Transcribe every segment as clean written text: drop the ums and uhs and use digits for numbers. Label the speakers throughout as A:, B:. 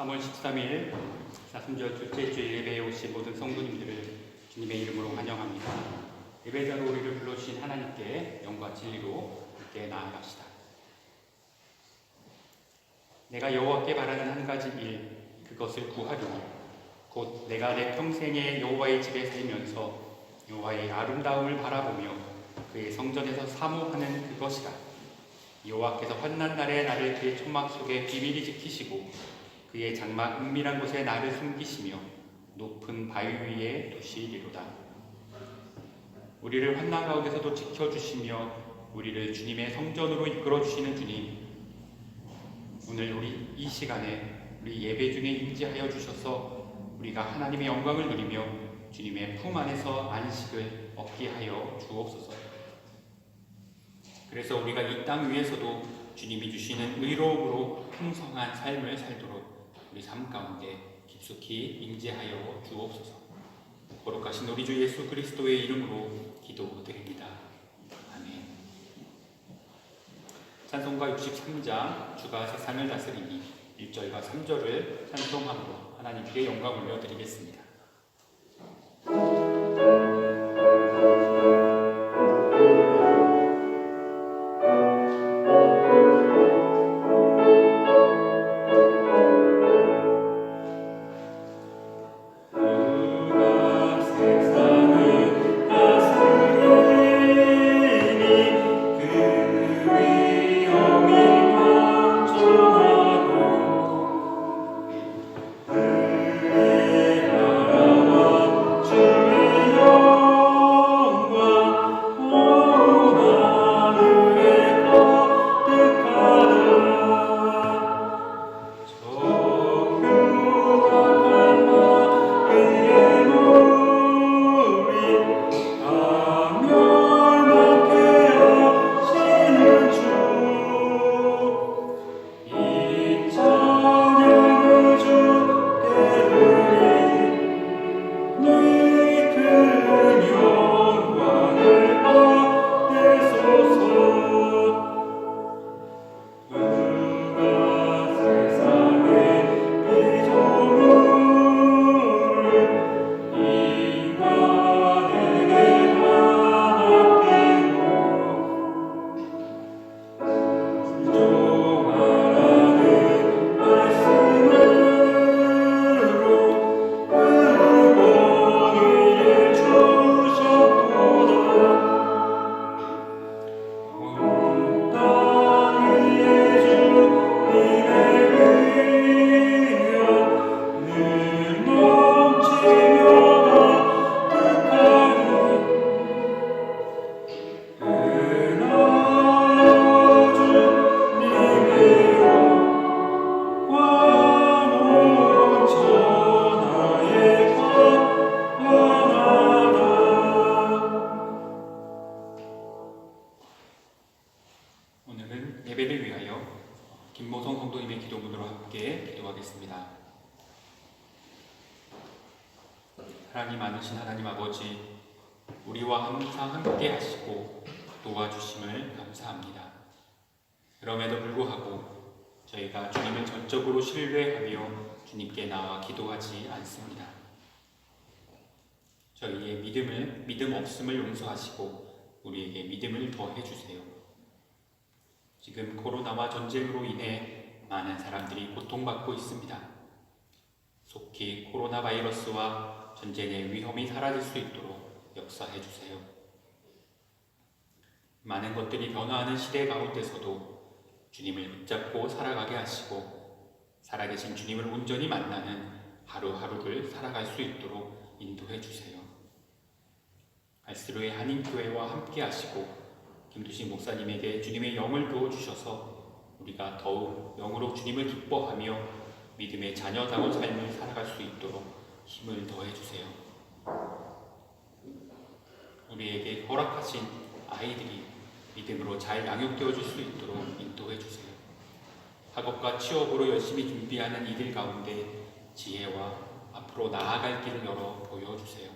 A: (3월 13일) 사순절 둘째 주 예배에 오신 모든 성도님들을 주님의 이름으로 환영합니다. 예배자로 우리를 불러주신 하나님께 영과 진리로 함께 나아갑시다. 내가 여호와께 바라는 한 가지 일, 그것을 구하리니 곧 내가 내 평생에 여호와의 집에 살면서 여호와의 아름다움을 바라보며 그의 성전에서 사모하는 그것이라. 여호와께서 환난 날에 나를 그의 천막 속에 비밀히 지키시고 그의 장막 은밀한 곳에 나를 숨기시며 높은 바위 위에 두시리로다. 우리를 환난 가운데서도 지켜주시며 우리를 주님의 성전으로 이끌어주시는 주님, 오늘 우리 이 시간에 우리 예배 중에 임재하여 주셔서 우리가 하나님의 영광을 누리며 주님의 품 안에서 안식을 얻게 하여 주옵소서. 그래서 우리가 이 땅 위에서도 주님이 주시는 의로움으로 풍성한 삶을 살도록 우리 삶 가운데 깊숙이 임재하여 주옵소서. 거룩하신 우리 주 예수 그리스도의 이름으로 기도드립니다. 아멘. 찬송가 63장 주가 세상을 다스리니 1절과 3절을 찬송함으로 하나님께 영광 올려드리겠습니다. 오늘은 예배를 위하여 김모성 성도님의 기도문으로 함께 기도하겠습니다. 사랑이 많으신 하나님 아버지, 우리와 항상 함께 하시고 도와주심을 감사합니다. 그럼에도 불구하고 저희가 주님을 전적으로 신뢰하며 주님께 나와 기도하지 않습니다. 저희의 믿음 없음을 용서하시고 우리에게 믿음을 더해 주세요. 지금 코로나와 전쟁으로 인해 많은 사람들이 고통받고 있습니다. 속히 코로나 바이러스와 전쟁의 위험이 사라질 수 있도록 역사해 주세요. 많은 것들이 변화하는 시대 가운데서도 주님을 붙잡고 살아가게 하시고 살아계신 주님을 온전히 만나는 하루하루를 살아갈 수 있도록 인도해 주세요. 갈스로의 한인교회와 함께 하시고 김두식 목사님에게 주님의 영을 부어주셔서 우리가 더욱 영으로 주님을 기뻐하며 믿음의 자녀다운 삶을 살아갈 수 있도록 힘을 더해 주세요. 우리에게 허락하신 아이들이 믿음으로 잘 양육되어 줄 수 있도록 인도해 주세요. 학업과 취업으로 열심히 준비하는 이들 가운데 지혜와 앞으로 나아갈 길을 열어 보여주세요.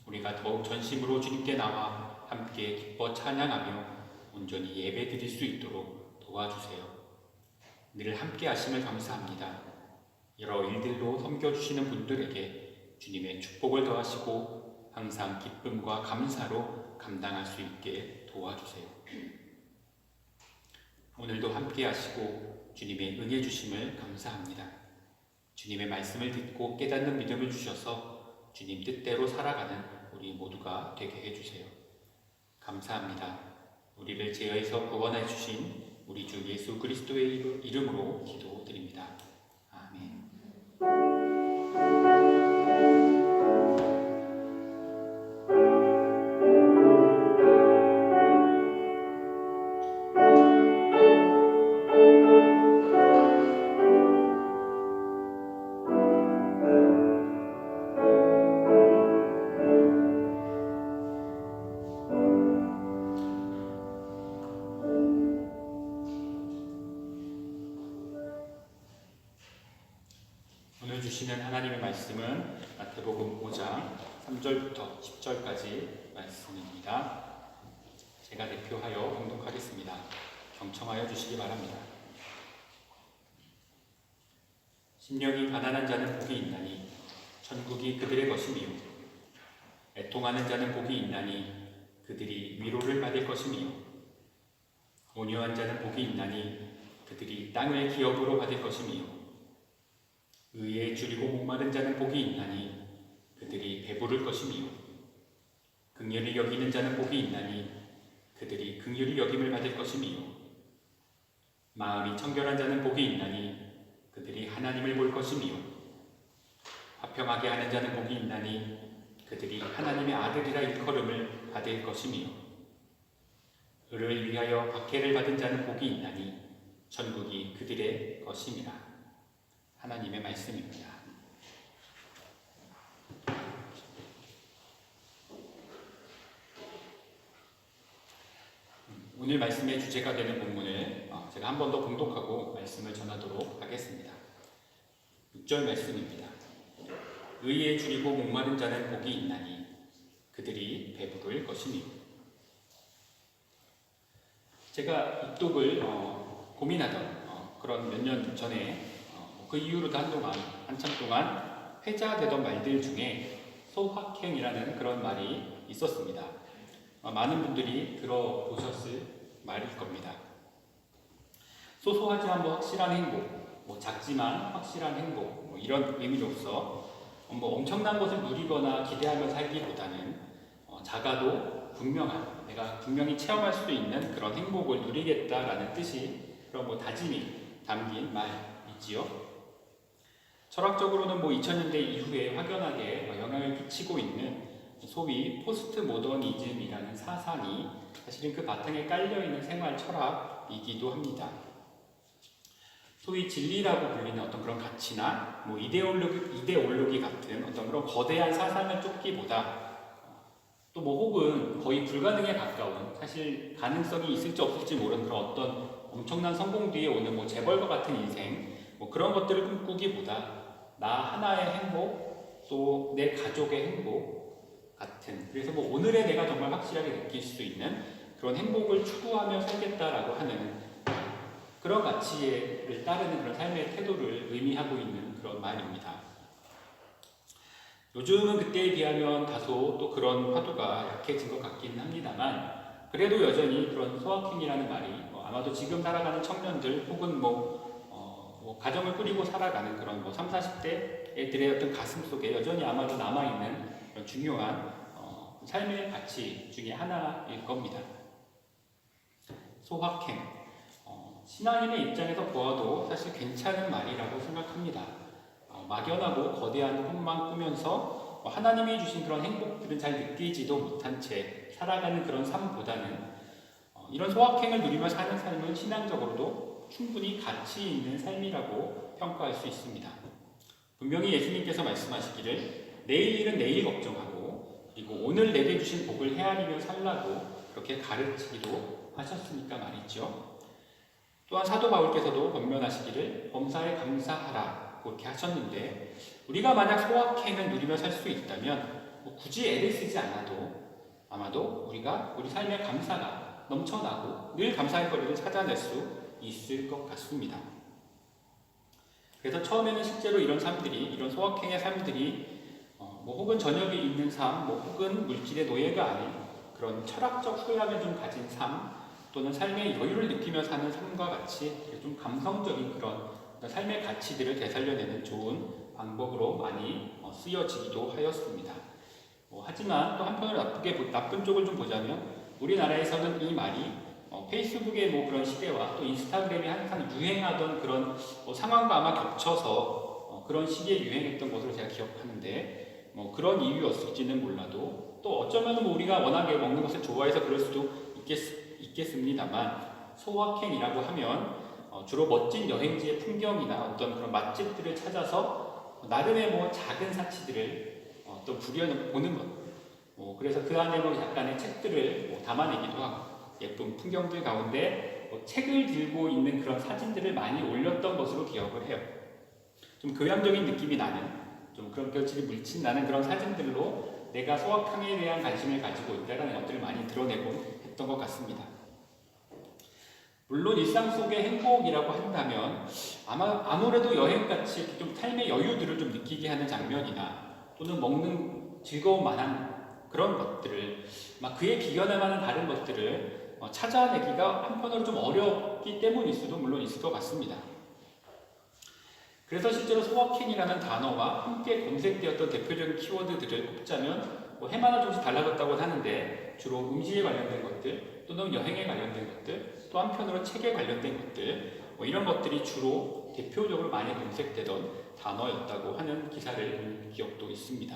A: 우리가 더욱 전심으로 주님께 나와 함께 기뻐 찬양하며 온전히 예배 드릴 수 있도록 도와주세요. 늘 함께 하심을 감사합니다. 여러 일들로 섬겨주시는 분들에게 주님의 축복을 더하시고 항상 기쁨과 감사로 감당할 수 있게 도와주세요. 오늘도 함께 하시고 주님의 은혜 주심을 감사합니다. 주님의 말씀을 듣고 깨닫는 믿음을 주셔서 주님 뜻대로 살아가는 우리 모두가 되게 해주세요. 감사합니다. 우리를 죄에서 구원해 주신 우리 주 예수 그리스도의 이름으로 기도드립니다. 아멘. 오늘 주시는 하나님의 말씀은 마태복음 5장 3절부터 10절까지 말씀입니다. 제가 대표하여 봉독하겠습니다. 경청하여 주시기 바랍니다. 심령이 가난한 자는 복이 있나니 천국이 그들의 것이미요. 애통하는 자는 복이 있나니 그들이 위로를 받을 것이미요. 온유한 자는 복이 있나니 그들이 땅을 기업으로 받을 것이미요. 의에 줄이고 목마른 자는 복이 있나니 그들이 배부를 것이미요. 긍휼히 여기는 자는 복이 있나니 그들이 긍휼히 여김을 받을 것이미요. 마음이 청결한 자는 복이 있나니 그들이 하나님을 볼 것이미요. 화평하게 하는 자는 복이 있나니 그들이 하나님의 아들이라 일컬음을 받을 것이미요. 의를 위하여 박해를 받은 자는 복이 있나니 천국이 그들의 것임이라. 하나님의 말씀입니다. 오늘 말씀의 주제가 되는 본문을 제가 한 번 더 봉독하고 말씀을 전하도록 하겠습니다. 6절 말씀입니다. 의에 줄이고 목마른 자는 복이 있나니 그들이 배부를 것이니. 제가 입독을 고민하던 그런 몇 년 전에 그 이후로도 한참 동안 회자되던 말들 중에 소확행이라는 그런 말이 있었습니다. 많은 분들이 들어보셨을 말일 겁니다. 소소하지만 확실한 행복, 작지만 확실한 행복, 이런 의미로서 엄청난 것을 누리거나 기대하며 살기보다는 작아도 분명한, 내가 분명히 체험할 수 있는 그런 행복을 누리겠다라는 뜻이 그런 다짐이 담긴 말이지요. 철학적으로는 2000년대 이후에 확연하게 영향을 끼치고 있는 소위 포스트 모더니즘이라는 사상이 사실은 그 바탕에 깔려있는 생활 철학이기도 합니다. 소위 진리라고 불리는 어떤 그런 가치나 이데올로기 같은 어떤 그런 거대한 사상을 쫓기보다 또 혹은 거의 불가능에 가까운, 사실 가능성이 있을지 없을지 모르는 그런 어떤 엄청난 성공 뒤에 오는 재벌과 같은 인생, 그런 것들을 꿈꾸기보다 나 하나의 행복, 또 내 가족의 행복 같은, 그래서 오늘의 내가 정말 확실하게 느낄 수 있는 그런 행복을 추구하며 살겠다라고 하는 그런 가치를 따르는 그런 삶의 태도를 의미하고 있는 그런 말입니다. 요즘은 그때에 비하면 다소 또 그런 화두가 약해진 것 같긴 합니다만, 그래도 여전히 그런 소확행이라는 말이 아마도 지금 살아가는 청년들 혹은 가정을 꾸리고 살아가는 그런 30, 40대 애들의 어떤 가슴 속에 여전히 아마도 남아있는 그런 중요한 삶의 가치 중에 하나일 겁니다. 소확행, 신앙인의 입장에서 보아도 사실 괜찮은 말이라고 생각합니다. 막연하고 거대한 꿈만 꾸면서 하나님이 주신 그런 행복들은 잘 느끼지도 못한 채 살아가는 그런 삶보다는 이런 소확행을 누리며 사는 삶은 신앙적으로도 충분히 가치 있는 삶이라고 평가할 수 있습니다. 분명히 예수님께서 말씀하시기를 내일 일은 내일 걱정하고 그리고 오늘 내게 주신 복을 헤아리며 살라고 그렇게 가르치기도 하셨으니까 말이죠. 또한 사도 바울께서도 권면하시기를 범사에 감사하라 그렇게 하셨는데 우리가 만약 소확행을 누리며 살 수 있다면 굳이 애를 쓰지 않아도 아마도 우리가 우리 삶에 감사가 넘쳐나고 늘 감사할 거리를 찾아낼 수 있을 것 같습니다. 그래서 처음에는 실제로 이런 삶들이, 이런 소확행의 삶들이 혹은 저녁에 있는 삶, 혹은 물질의 노예가 아닌 그런 철학적 소양을 좀 가진 삶, 또는 삶의 여유를 느끼며 사는 삶과 같이 좀 감성적인 그런 삶의 가치들을 되살려내는 좋은 방법으로 많이 쓰여지기도 하였습니다. 하지만 또 한편으로 나쁜 쪽을 좀 보자면 우리나라에서는 이 말이 페이스북의 그런 시대와 또 인스타그램이 항상 유행하던 그런 상황과 아마 겹쳐서 그런 시기에 유행했던 것으로 제가 기억하는데 그런 이유였을지는 몰라도 또 어쩌면 우리가 워낙에 먹는 것을 좋아해서 그럴 수도 있겠습니다만 소확행이라고 하면 주로 멋진 여행지의 풍경이나 어떤 그런 맛집들을 찾아서 나름의 작은 사치들을 또 부려보는 것. 그래서 그 안에 약간의 책들을 담아내기도 하고 예쁜 풍경들 가운데 책을 들고 있는 그런 사진들을 많이 올렸던 것으로 기억을 해요. 좀 교양적인 느낌이 나는, 좀 그런 결실이 물씬 나는 그런 사진들로 내가 소확행에 대한 관심을 가지고 있다는 것들을 많이 드러내곤 했던 것 같습니다. 물론 일상 속의 행복이라고 한다면 아무래도 여행같이 좀 삶의 여유들을 좀 느끼게 하는 장면이나 또는 먹는 즐거움만한 그런 것들을 그에 비견할 만한 다른 것들을 찾아내기가 한편으로 좀 어렵기 때문일 수도 물론 있을 것 같습니다. 그래서 실제로 소확행이라는 단어와 함께 검색되었던 대표적인 키워드들을 꼽자면 해마다 조금씩 달라졌다고 하는데 주로 음식에 관련된 것들 또는 여행에 관련된 것들 또 한편으로 책에 관련된 것들 이런 것들이 주로 대표적으로 많이 검색되던 단어였다고 하는 기사를 본 기억도 있습니다.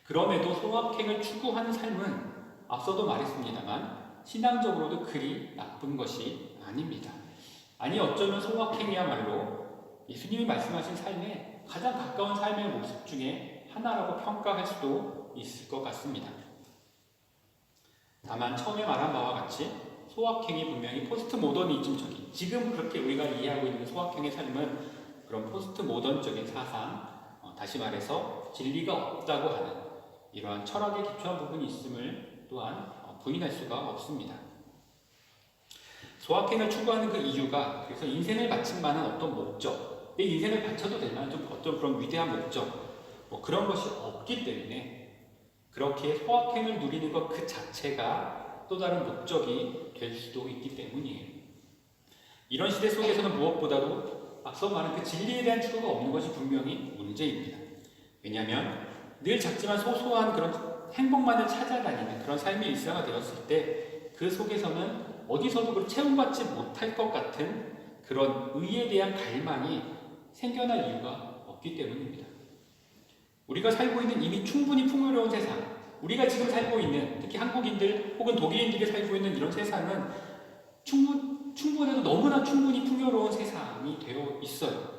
A: 그럼에도 소확행을 추구하는 삶은 앞서도 말했습니다만 신앙적으로도 그리 나쁜 것이 아닙니다. 아니 어쩌면 소확행이야말로 예수님이 말씀하신 삶에 가장 가까운 삶의 모습 중에 하나라고 평가할 수도 있을 것 같습니다. 다만 처음에 말한 바와 같이 소확행이 분명히 포스트 모더니즘적인 지금 그렇게 우리가 이해하고 있는 소확행의 삶은 그런 포스트 모던적인 사상, 다시 말해서 진리가 없다고 하는 이러한 철학에 기초한 부분이 있음을 또한 부인할 수가 없습니다. 소확행을 추구하는 그 이유가 그래서 인생을 바친 만한 어떤 목적, 내 인생을 바쳐도 될 만한 좀 어떤 그런 위대한 목적 그런 것이 없기 때문에 그렇게 소확행을 누리는 것 그 자체가 또 다른 목적이 될 수도 있기 때문이에요. 이런 시대 속에서는 무엇보다도 앞서 말한 그 진리에 대한 추구가 없는 것이 분명히 문제입니다. 왜냐하면 늘 작지만 소소한 그런 행복만을 찾아다니는 그런 삶의 일상화 되었을 때 그 속에서는 어디서도 체험받지 못할 것 같은 그런 의에 대한 갈망이 생겨날 이유가 없기 때문입니다. 우리가 살고 있는 이미 충분히 풍요로운 세상, 우리가 지금 살고 있는 특히 한국인들 혹은 독일인들이 살고 있는 이런 세상은 충분해도 너무나 충분히 풍요로운 세상이 되어 있어요.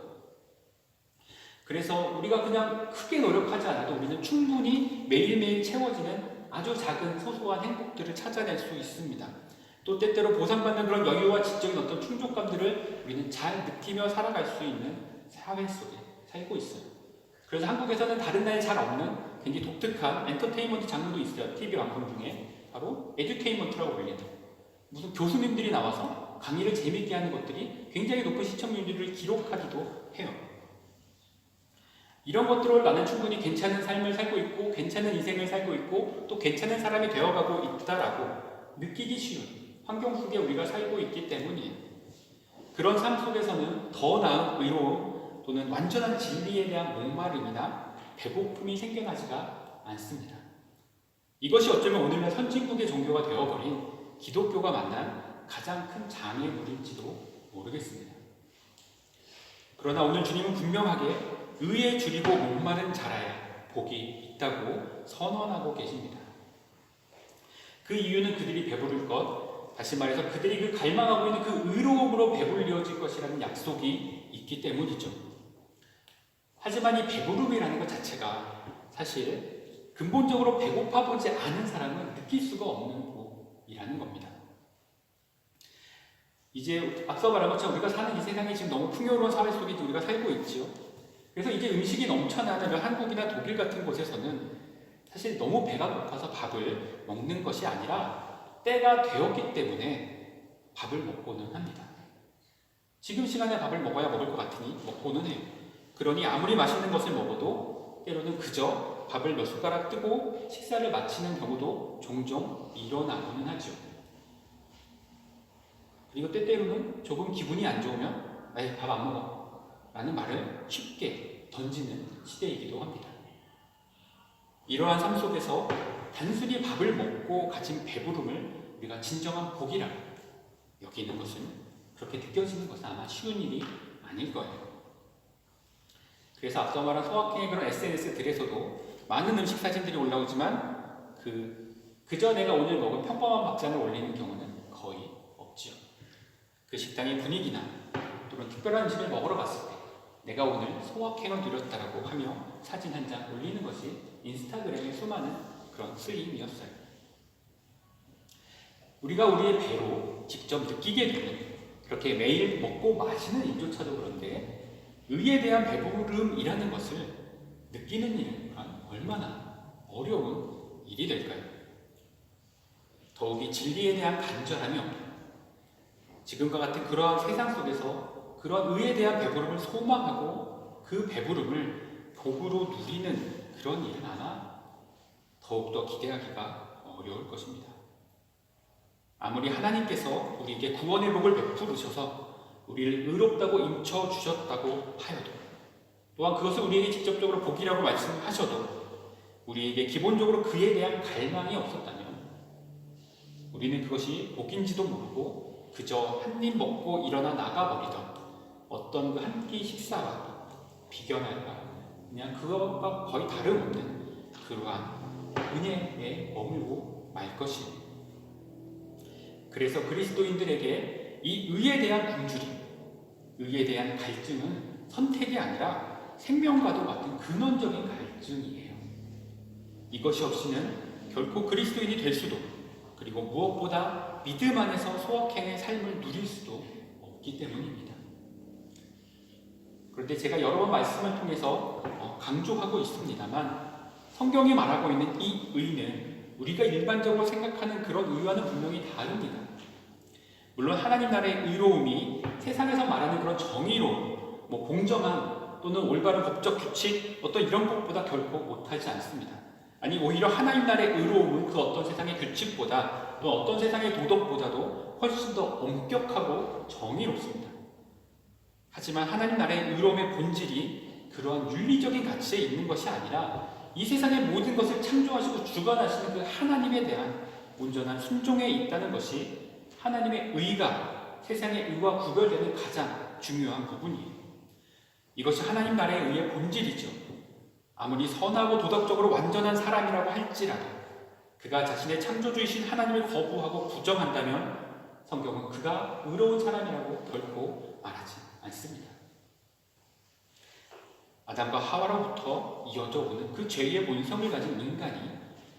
A: 그래서 우리가 그냥 크게 노력하지 않아도 우리는 충분히 매일매일 채워지는 아주 작은 소소한 행복들을 찾아낼 수 있습니다. 또 때때로 보상받는 그런 여유와 지적인 어떤 충족감들을 우리는 잘 느끼며 살아갈 수 있는 사회 속에 살고 있어요. 그래서 한국에서는 다른 나라에 잘 없는 굉장히 독특한 엔터테인먼트 장르도 있어요. TV 방송 중에 바로 에듀테인먼트라고 불리는 무슨 교수님들이 나와서 강의를 재밌게 하는 것들이 굉장히 높은 시청률을 기록하기도 해요. 이런 것들을 나는 충분히 괜찮은 삶을 살고 있고 괜찮은 인생을 살고 있고 또 괜찮은 사람이 되어가고 있다라고 느끼기 쉬운 환경 속에 우리가 살고 있기 때문이에요. 그런 삶 속에서는 더 나은 의로움 또는 완전한 진리에 대한 목마름이나 배고픔이 생겨나지가 않습니다. 이것이 어쩌면 오늘날 선진국의 종교가 되어버린 기독교가 만난 가장 큰 장애물일지도 모르겠습니다. 그러나 오늘 주님은 분명하게 의에 줄이고 목마른 자라야 복이 있다고 선언하고 계십니다. 그 이유는 그들이 배부를 것, 다시 말해서 그들이 그 갈망하고 있는 그 의로움으로 배불려질 것이라는 약속이 있기 때문이죠. 하지만 이 배부름이라는 것 자체가 사실 근본적으로 배고파 보지 않은 사람은 느낄 수가 없는 복이라는 겁니다. 이제 앞서 말한 것처럼 우리가 사는 이 세상이 지금 너무 풍요로운 사회 속에 우리가 살고 있죠. 그래서 이제 음식이 넘쳐나는 한국이나 독일 같은 곳에서는 사실 너무 배가 고파서 밥을 먹는 것이 아니라 때가 되었기 때문에 밥을 먹고는 합니다. 지금 시간에 밥을 먹어야 먹을 것 같으니 먹고는 해요. 그러니 아무리 맛있는 것을 먹어도 때로는 그저 밥을 몇 숟가락 뜨고 식사를 마치는 경우도 종종 일어나고는 하죠. 그리고 때때로는 조금 기분이 안 좋으면 에이, 밥 안 먹어 라는 말을 쉽게 던지는 시대이기도 합니다. 이러한 삶 속에서 단순히 밥을 먹고 가진 배부름을 우리가 진정한 복이라 여기는 것은, 그렇게 느껴지는 것은 아마 쉬운 일이 아닐 거예요. 그래서 앞서 말한 소확행의 그런 SNS들에서도 많은 음식 사진들이 올라오지만 그저 내가 오늘 먹은 평범한 밥상을 올리는 경우는 거의 없죠. 그 식당의 분위기나 또는 특별한 음식을 먹으러 갔을 때 내가 오늘 소확행을 누렸다라고 하며 사진 한 장 올리는 것이 인스타그램의 수많은 그런 쓰임이었어요. 우리가 우리의 배로 직접 느끼게 되는, 그렇게 매일 먹고 마시는 일조차도 그런데 의에 대한 배부름이라는 것을 느끼는 일은 얼마나 어려운 일이 될까요? 더욱이 진리에 대한 간절함이 없는, 지금과 같은 그러한 세상 속에서 그런 의에 대한 배부름을 소망하고 그 배부름을 복으로 누리는 그런 일은 아마 더욱더 기대하기가 어려울 것입니다. 아무리 하나님께서 우리에게 구원의 복을 베푸르셔서 우리를 의롭다고 인쳐주셨다고 하여도, 또한 그것을 우리에게 직접적으로 복이라고 말씀하셔도 우리에게 기본적으로 그에 대한 갈망이 없었다면 우리는 그것이 복인지도 모르고 그저 한 입 먹고 일어나 나가버리던 어떤 그 한 끼 식사와 비견할 바 그냥 그것과 거의 다름없는 그러한 은혜에 머물고 말 것입니다. 그래서 그리스도인들에게 이 의에 대한 굶주림, 의에 대한 갈증은 선택이 아니라 생명과도 같은 근원적인 갈증이에요. 이것이 없이는 결코 그리스도인이 될 수도, 그리고 무엇보다 믿음 안에서 소확행의 삶을 누릴 수도 없기 때문입니다. 그런데 제가 여러 번 말씀을 통해서 강조하고 있습니다만 성경이 말하고 있는 이 의는 우리가 일반적으로 생각하는 그런 의와는 분명히 다릅니다. 물론 하나님 나라의 의로움이 세상에서 말하는 그런 정의로움, 공정함 또는 올바른 법적 규칙 어떤 이런 것보다 결코 못하지 않습니다. 아니 오히려 하나님 나라의 의로움은 그 어떤 세상의 규칙보다 또 어떤 세상의 도덕보다도 훨씬 더 엄격하고 정의롭습니다. 하지만 하나님 나라의 의로움의 본질이 그러한 윤리적인 가치에 있는 것이 아니라 이 세상의 모든 것을 창조하시고 주관하시는 그 하나님에 대한 온전한 순종에 있다는 것이 하나님의 의가 세상의 의와 구별되는 가장 중요한 부분이에요. 이것이 하나님 나라의 의의 본질이죠. 아무리 선하고 도덕적으로 완전한 사람이라고 할지라도 그가 자신의 창조주이신 하나님을 거부하고 부정한다면 성경은 그가 의로운 사람이라고 결코 말하지 않습니다. 아담과 하와로부터 이어져 오는 그 죄의 본성을 가진 인간이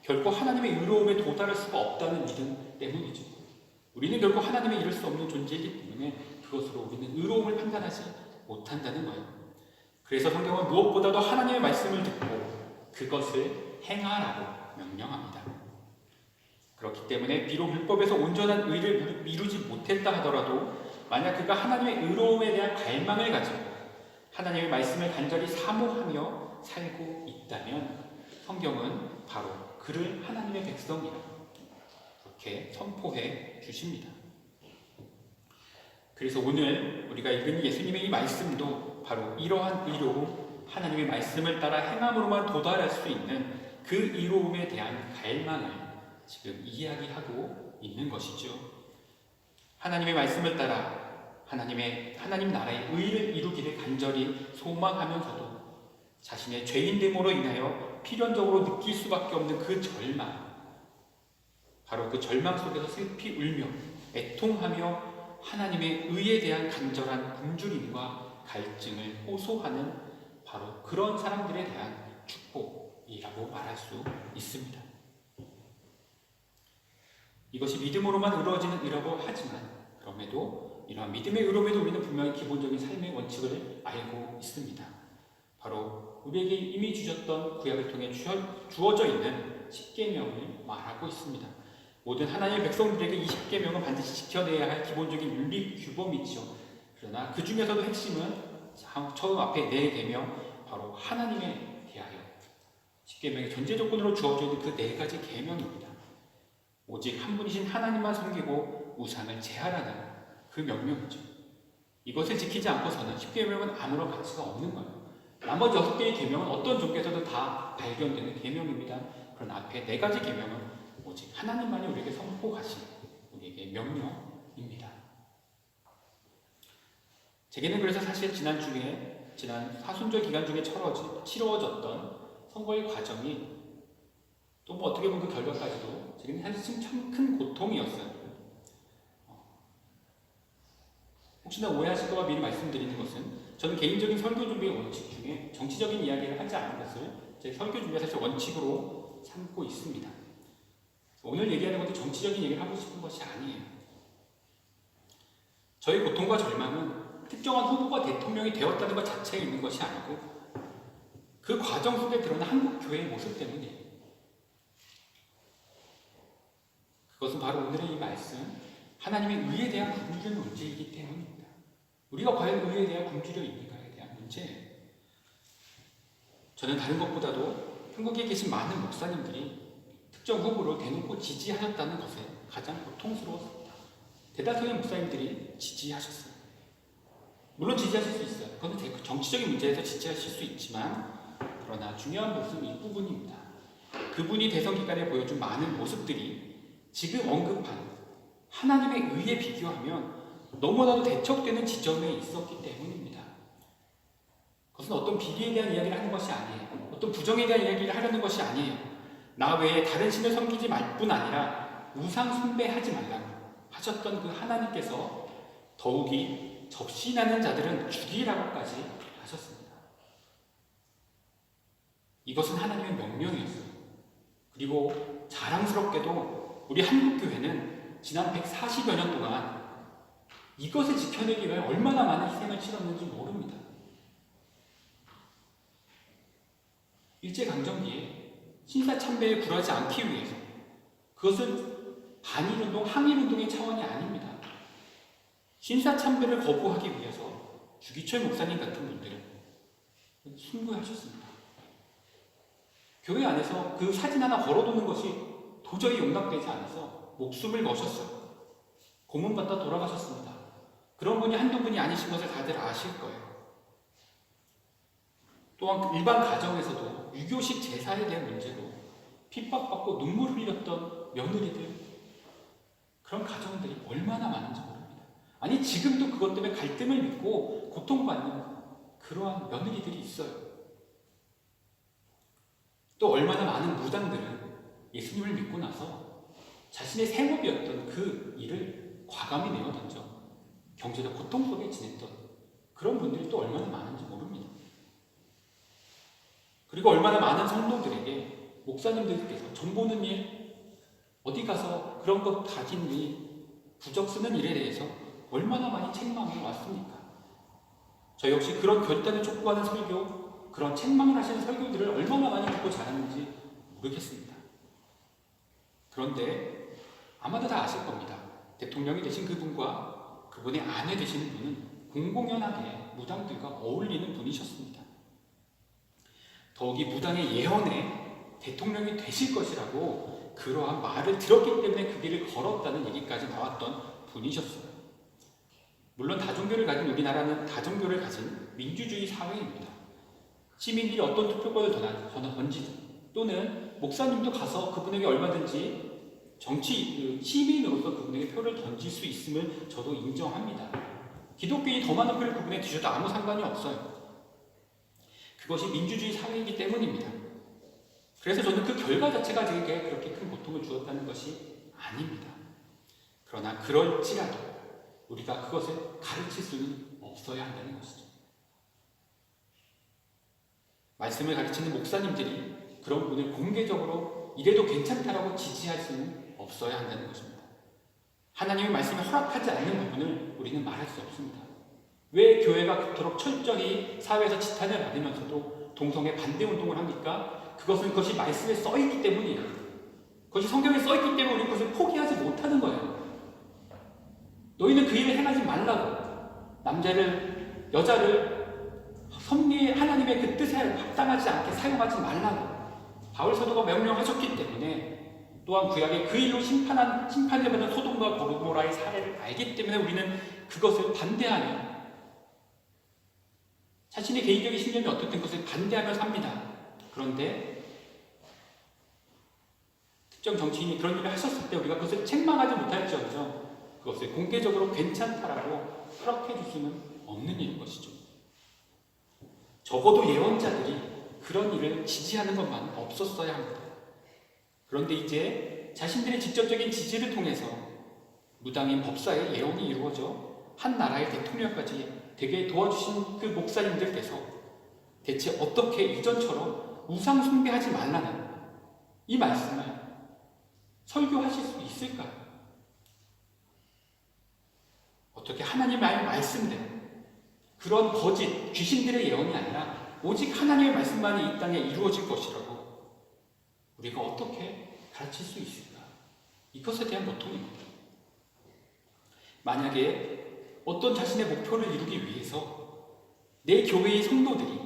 A: 결코 하나님의 의로움에 도달할 수가 없다는 믿음 때문이죠. 우리는 결코 하나님에 이를 수 없는 존재이기 때문에 그것으로 우리는 의로움을 판단하지 못한다는 거예요. 그래서 성경은 무엇보다도 하나님의 말씀을 듣고 그것을 행하라고 명령합니다. 그렇기 때문에 비록 율법에서 온전한 의를 이루지 못했다 하더라도 만약 그가 하나님의 의로움에 대한 갈망을 가지고 하나님의 말씀을 간절히 사모하며 살고 있다면 성경은 바로 그를 하나님의 백성이라고 그렇게 선포해 주십니다. 그래서 오늘 우리가 읽은 예수님의 이 말씀도 바로 이러한 의로움, 하나님의 말씀을 따라 행함으로만 도달할 수 있는 그 의로움에 대한 갈망을 지금 이야기하고 있는 것이죠. 하나님의 말씀을 따라 하나님 나라의 의를 이루기를 간절히 소망하면서도 자신의 죄인됨으로 인하여 필연적으로 느낄 수밖에 없는 그 절망, 바로 그 절망 속에서 슬피 울며 애통하며 하나님의 의에 대한 간절한 굶주림과 갈증을 호소하는 바로 그런 사람들에 대한 축복이라고 말할 수 있습니다. 이것이 믿음으로만 이루어지는 이라고 하지만 그럼에도 이러한 믿음의 의로움에도 우리는 분명히 기본적인 삶의 원칙을 알고 있습니다. 바로 우리에게 이미 주셨던 구약을 통해 주어져 있는 십계명을 말하고 있습니다. 모든 하나님의 백성들에게 이 십계명은 반드시 지켜내야 할 기본적인 윤리 규범이죠. 그러나 그 중에서도 핵심은 처음 앞에 네 계명, 바로 하나님에 대하여 십계명의 전제 조건으로 주어져 있는 그 네 가지 계명입니다. 오직 한 분이신 하나님만 섬기고 우상을 제하라는 그 명령이죠. 이것을 지키지 않고서는 십계명은 아무런 가치가 없는 거예요. 나머지 6개의 계명은 어떤 종교에서도 다 발견되는 계명입니다. 그런 앞에 4가지 계명은 오직 하나님만이 우리에게 선포하신 우리에게 명령입니다. 제게는 그래서 사실 지난 사순절 기간 중에 치러졌던 선거의 과정이 또 뭐 어떻게 보면 그 결과까지도 제게는 사실 참 큰 고통이었어요. 혹시나 오해하실까 봐 미리 말씀드리는 것은 저는 개인적인 설교 준비의 원칙 중에 정치적인 이야기를 하지 않은 것을 제 설교 준비의 사실 원칙으로 삼고 있습니다. 오늘 얘기하는 것도 정치적인 얘기를 하고 싶은 것이 아니에요. 저희 고통과 절망은 특정한 후보가 대통령이 되었다는 것 자체에 있는 것이 아니고 그 과정 속에 드러난 한국 교회의 모습 때문이에요. 그것은 바로 오늘의 이 말씀, 하나님의 의에 대한 굶주린 문제이기 때문입니다. 우리가 과연 의에 대한 굶주려 있는가에 대한 문제예요. 저는 다른 것보다도 한국에 계신 많은 목사님들이 특정 후보를 대놓고 지지하셨다는 것에 가장 고통스러웠습니다. 대다수의 목사님들이 지지하셨어요. 물론 지지하실 수 있어요. 그건 정치적인 문제에서 지지하실 수 있지만 그러나 중요한 모습은 이 부분입니다. 그분이 대선 기간에 보여준 많은 모습들이 지금 언급한 하나님의 의에 비교하면 너무나도 대척되는 지점에 있었기 때문입니다. 그것은 어떤 비리에 대한 이야기를 하는 것이 아니에요. 어떤 부정에 대한 이야기를 하려는 것이 아니에요. 나 외에 다른 신을 섬기지 말 뿐 아니라 우상 숭배하지 말라고 하셨던 그 하나님께서 더욱이 접신하는 자들은 죽이라고까지 하셨습니다. 이것은 하나님의 명령이었어요. 그리고 자랑스럽게도 우리 한국교회는 지난 140여 년 동안 이것을 지켜내기 위해 얼마나 많은 희생을 치렀는지 모릅니다. 일제강점기에 신사참배에 굴하지 않기 위해서, 그것은 반일운동, 항일운동의 차원이 아닙니다. 신사참배를 거부하기 위해서 주기철 목사님 같은 분들은 순교하셨습니다. 교회 안에서 그 사진 하나 걸어두는 것이 도저히 용납되지 않아서 목숨을 거셨어요. 고문받다 돌아가셨습니다. 그런 분이 한두 분이 아니신 것을 다들 아실 거예요. 또한 일반 가정에서도 유교식 제사에 대한 문제로 핍박받고 눈물 흘렸던 며느리들, 그런 가정들이 얼마나 많은지 모릅니다. 아니 지금도 그것 때문에 갈등을 믿고 고통받는 그러한 며느리들이 있어요. 또 얼마나 많은 무당들은 예수님을 믿고 나서 자신의 생업이었던 그 일을 과감히 내어던져 경제적 고통 속에 지냈던 그런 분들이 또 얼마나 많은지 모릅니다. 그리고 얼마나 많은 성도들에게 목사님들께서 전 보는 일, 어디 가서 그런 것 가진 일, 부적 쓰는 일에 대해서 얼마나 많이 책망해 왔습니까? 저 역시 그런 결단을 촉구하는 설교, 그런 책망을 하시는 설교들을 얼마나 많이 듣고 자랐는지 모르겠습니다. 그런데 아마도 다 아실 겁니다. 대통령이 되신 그분과 그분의 아내 되시는 분은 공공연하게 무당들과 어울리는 분이셨습니다. 더욱이 무당의 예언에 대통령이 되실 것이라고 그러한 말을 들었기 때문에 그 길을 걸었다는 얘기까지 나왔던 분이셨어요. 물론 다종교를 가진 우리나라는 다종교를 가진 민주주의 사회입니다. 시민들이 어떤 투표권을 던지든 또는 목사님도 가서 그분에게 얼마든지 시민으로서 그분에게 표를 던질 수 있음을 저도 인정합니다. 기독교인이 더 많은 표를 그분에 주셔도 아무 상관이 없어요. 그것이 민주주의 사회이기 때문입니다. 그래서 저는 그 결과 자체가 제게 그렇게 큰 고통을 주었다는 것이 아닙니다. 그러나 그럴지라도 우리가 그것을 가르칠 수는 없어야 한다는 것이죠.
B: 말씀을 가르치는 목사님들이 그런 부분을 공개적으로 이래도 괜찮다라고 지지할 수는 없어야 한다는 것입니다. 하나님의 말씀이 허락하지 않는 부분을 우리는 말할 수 없습니다. 왜 교회가 그토록 철저히 사회에서 지탄을 받으면서도 동성애 반대 운동을 합니까? 그것이 말씀에 써있기 때문이에요. 그것이 성경에 써있기 때문에 우리는 그것을 포기하지 못하는 거예요. 너희는 그 일을 행하지 말라고. 남자를, 여자를 하나님의 그 뜻에 합당하지 않게 사용하지 말라고 바울 사도가 명령하셨기 때문에, 또한 구약의 그 일로 심판을 받는 소돔과 고모라의 사례를 알기 때문에 우리는 그것을 반대하며 자신의 개인적인 신념이 어떻든 것을 반대하며 삽니다. 그런데 특정 정치인이 그런 일을 하셨을 때 우리가 그것을 책망하지 못할지언정 그것을 공개적으로 괜찮다라고 허락해 줄 수는 없는 일인 것이죠. 적어도 예언자들이 그런 일을 지지하는 것만 없었어야 합니다. 그런데 이제 자신들의 직접적인 지지를 통해서 무당인 법사의 예언이 이루어져 한 나라의 대통령까지 되게 도와주신 그 목사님들께서 대체 어떻게 이전처럼 우상 숭배하지 말라는 이 말씀을 설교하실 수 있을까요? 어떻게 하나님의 말씀대로 그런 거짓 귀신들의 예언이 아니라 오직 하나님의 말씀만이 이 땅에 이루어질 것이라고 우리가 어떻게 가르칠 수 있을까? 이것에 대한 고통입니다. 만약에 어떤 자신의 목표를 이루기 위해서 내 교회의 성도들이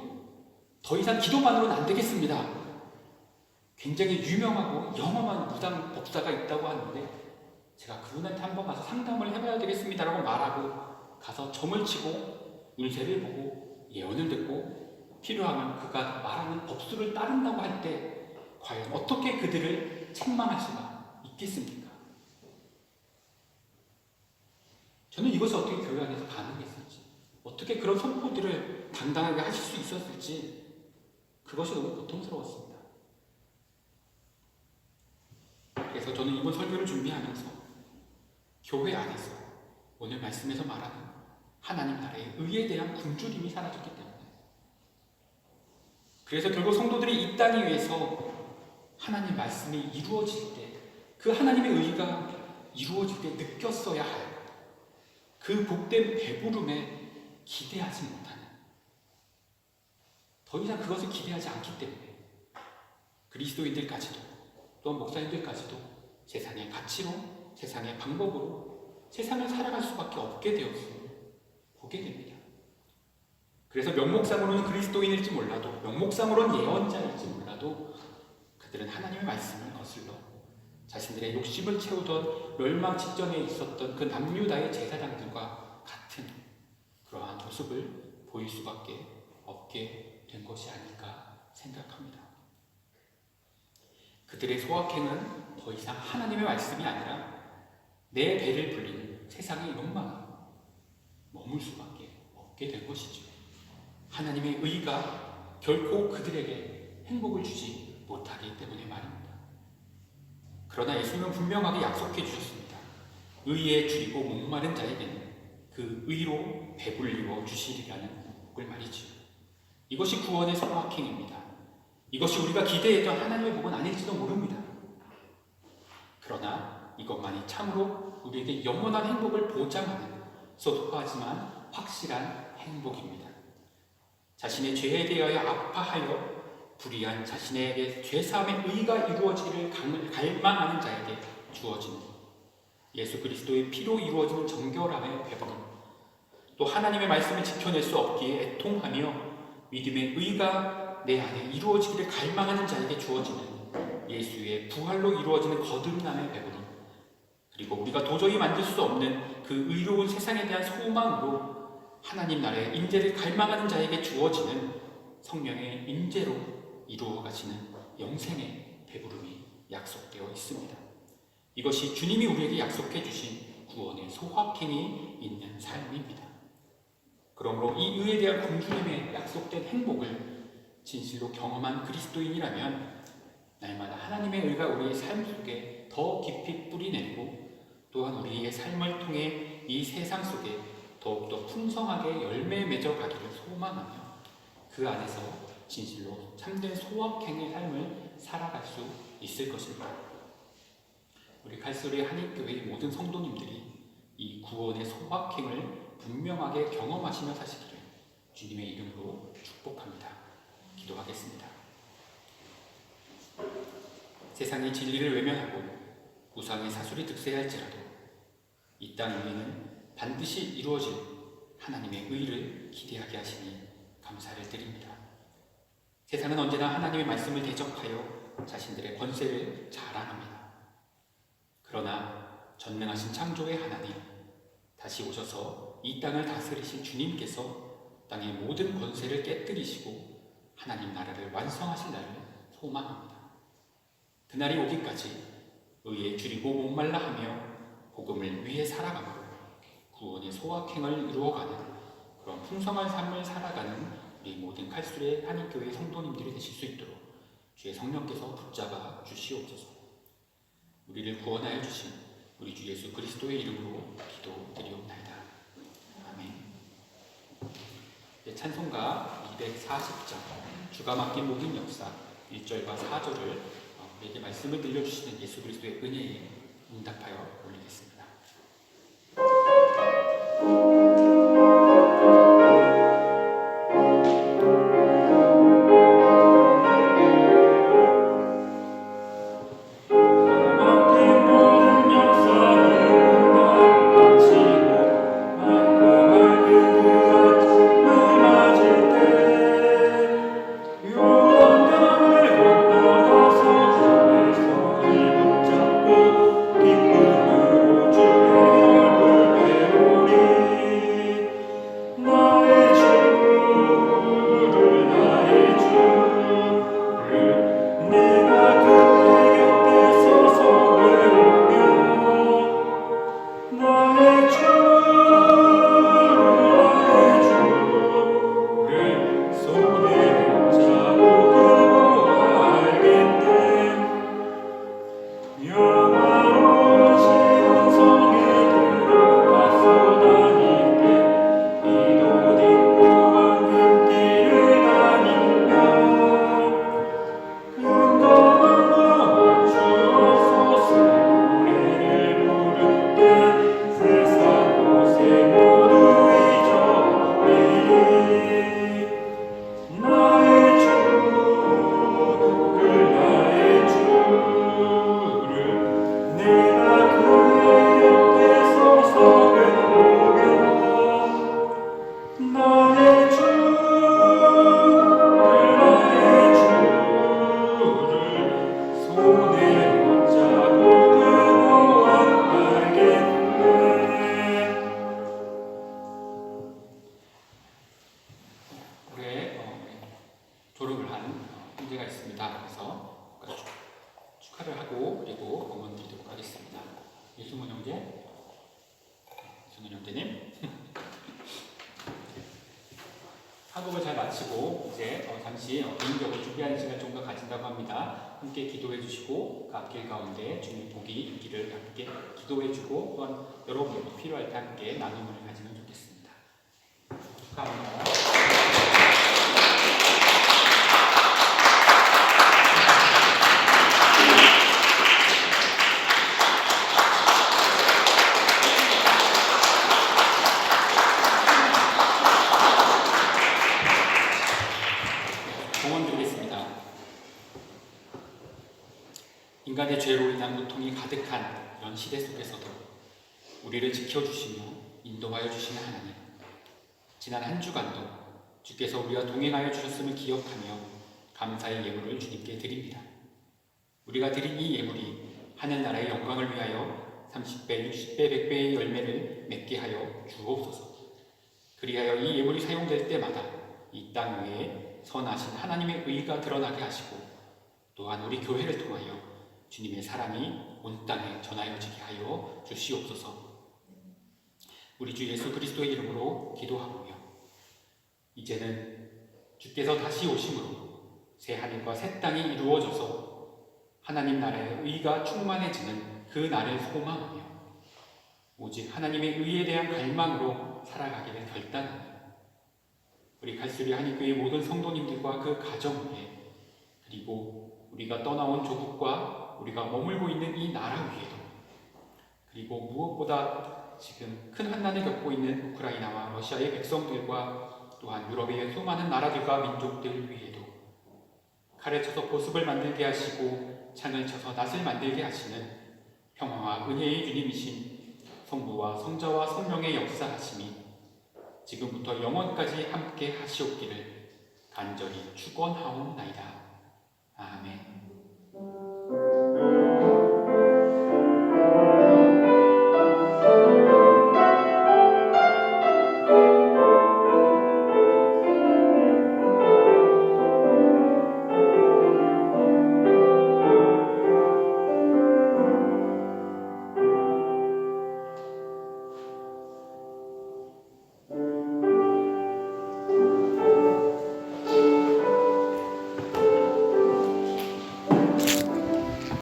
B: 더 이상 기도만으로는 안 되겠습니다. 굉장히 유명하고 영험한 무당 법사가 있다고 하는데 제가 그분한테 한번 가서 상담을 해봐야 되겠습니다라고 말하고 가서 점을 치고 운세를 보고 예언을 듣고 필요하면 그가 말하는 법수를 따른다고 할 때 과연 어떻게 그들을 책망할 수가 있겠습니까? 저는 이것이 어떻게 교회 안에서 가능했을지, 어떻게 그런 선포들을 당당하게 하실 수 있었을지 그것이 너무 고통스러웠습니다. 그래서 저는 이번 설교를 준비하면서 교회 안에서 오늘 말씀에서 말하는 하나님 나라의 의에 대한 굶주림이 사라졌기 때문에, 그래서 결국 성도들이 이 땅 위에서 하나님 말씀이 이루어질 때, 그 하나님의 의가 이루어질 때 느꼈어야 할 그 복된 배부름에 기대하지 못하는, 더 이상 그것을 기대하지 않기 때문에 그리스도인들까지도 또한 목사님들까지도 세상의 가치로, 세상의 방법으로 세상을 살아갈 수밖에 없게 되었음을 보게 됩니다. 그래서 명목상으로는 그리스도인일지 몰라도, 명목상으로는 예언자일지 몰라도 그들은 하나님의 말씀을 거슬러 자신들의 욕심을 채우던 멸망 직전에 있었던 그 남유다의 제사장들과 같은 그러한 모습을 보일 수밖에 없게 된 것이 아닐까 생각합니다. 그들의 소확행은 더 이상 하나님의 말씀이 아니라 내 배를 불리는 세상의 욕망에 머물 수밖에 없게 된 것이죠. 하나님의 의가 결코 그들에게 행복을 주지 못하기 때문에 말입니다. 그러나 예수님은 분명하게 약속해 주셨습니다. 의에 줄이고 목마른 자에게는 그 의로 배불리워 주시리라는 복을 말이지요. 이것이 구원의 소확행입니다. 이것이 우리가 기대했던 하나님의 복은 아닐지도 모릅니다. 그러나 이것만이 참으로 우리에게 영원한 행복을 보장하는 소소하지만 확실한 행복입니다. 자신의 죄에 대하여 아파하여 불의한 자신에게 죄사함의 의가 이루어지기를 갈망하는 자에게 주어지는 예수 그리스도의 피로 이루어지는 정결함의 배부름, 또 하나님의 말씀을 지켜낼 수 없기에 애통하며 믿음의 의가 내 안에 이루어지기를 갈망하는 자에게 주어지는 예수의 부활로 이루어지는 거듭남의 배부름, 그리고 우리가 도저히 만들 수 없는 그 의로운 세상에 대한 소망으로 하나님 나라의 임재를 갈망하는 자에게 주어지는 성령의 임재로 이루어 가시는 영생의 배부름이 약속되어 있습니다. 이것이 주님이 우리에게 약속해 주신 구원의 소확행이 있는 삶입니다. 그러므로 이 의에 대한 굶주림에 약속된 행복을 진실로 경험한 그리스도인이라면 날마다 하나님의 의가 우리의 삶 속에 더 깊이 뿌리내리고, 또한 우리의 삶을 통해 이 세상 속에 더욱더 풍성하게 열매 맺어 가기를 소망하며 그 안에서 진실로 참된 소확행의 삶을 살아갈 수 있을 것입니다. 우리 칼소리 한인교회의 모든 성도님들이 이 구원의 소확행을 분명하게 경험하시며 사시기를 주님의 이름으로 축복합니다. 기도하겠습니다. 세상의 진리를 외면하고 우상의 사술이 득세할지라도 이 땅 위에는 반드시 이루어질 하나님의 의를 기대하게 하시니 감사를 드립니다. 세상은 언제나 하나님의 말씀을 대적하여 자신들의 권세를 자랑합니다. 그러나 전능하신 창조의 하나님, 다시 오셔서 이 땅을 다스리신 주님께서 땅의 모든 권세를 깨뜨리시고 하나님 나라를 완성하실 날을 소망합니다. 그날이 오기까지 의에 줄이고 목말라 하며 복음을 위해 살아가고 구원의 소확행을 이루어가는 그런 풍성한 삶을 살아가는 우리 모든 칼수의 한인교회 성도님들이 되실 수 있도록 주의 성령께서 붙잡아 주시옵소서. 우리를 구원하여 주신 우리 주 예수 그리스도의 이름으로 기도드리옵나이다. 아멘. 찬송가 240장 주가 맡긴 모든 역사 1절과 4절을 우리에게 말씀을 들려주시는 예수 그리스도의 은혜에 응답하여 올리겠습니다. 졸업을 한 형제가 있습니다. 그래서 축하를 하고 그리고 응원 드리도록 하겠습니다. 이승훈 형제, 이승훈 형제님 학업을 잘 마치고 이제 잠시 개인적으로 준비하는 시간 좀 더 가진다고 합니다. 함께 기도해 주시고 그 앞길 가운데 주님 복이 있기를 함께 기도해 주고 또한 여러분이 필요할 때 함께 나눔을 가지면 좋겠습니다. 축하합니다. 인간의 죄로 인한 고통이 가득한 이런 시대 속에서도 우리를 지켜주시며 인도하여 주시는 하나님, 지난 한 주간도 주께서 우리와 동행하여 주셨음을 기억하며 감사의 예물을 주님께 드립니다. 우리가 드린 이 예물이 하늘나라의 영광을 위하여 30배, 60배, 100배의 열매를 맺게 하여 주옵소서. 그리하여 이 예물이 사용될 때마다 이 땅 위에 선하신 하나님의 의가 드러나게 하시고 또한 우리 교회를 통하여 주님의 사랑이 온 땅에 전하여지게 하여 주시옵소서. 우리 주 예수 그리스도의 이름으로 기도하오며 이제는 주께서 다시 오심으로 새 하늘과 새 땅이 이루어져서 하나님 나라의 의가 충만해지는 그 날을 소망하며 오직 하나님의 의에 대한 갈망으로 살아가기를 결단하며 우리 갈수리 한인교회 모든 성도님들과 그 가정 위에, 그리고 우리가 떠나온 조국과 우리가 머물고 있는 이 나라 위에도, 그리고 무엇보다 지금 큰 환난을 겪고 있는 우크라이나와 러시아의 백성들과 또한 유럽의 수많은 나라들과 민족들 위에도 칼을 쳐서 보습을 만들게 하시고 창을 쳐서 낫을 만들게 하시는 평화와 은혜의 주님이신 성부와 성자와 성령의 역사하심이 지금부터 영원까지 함께 하시옵기를 간절히 축원하옵나이다.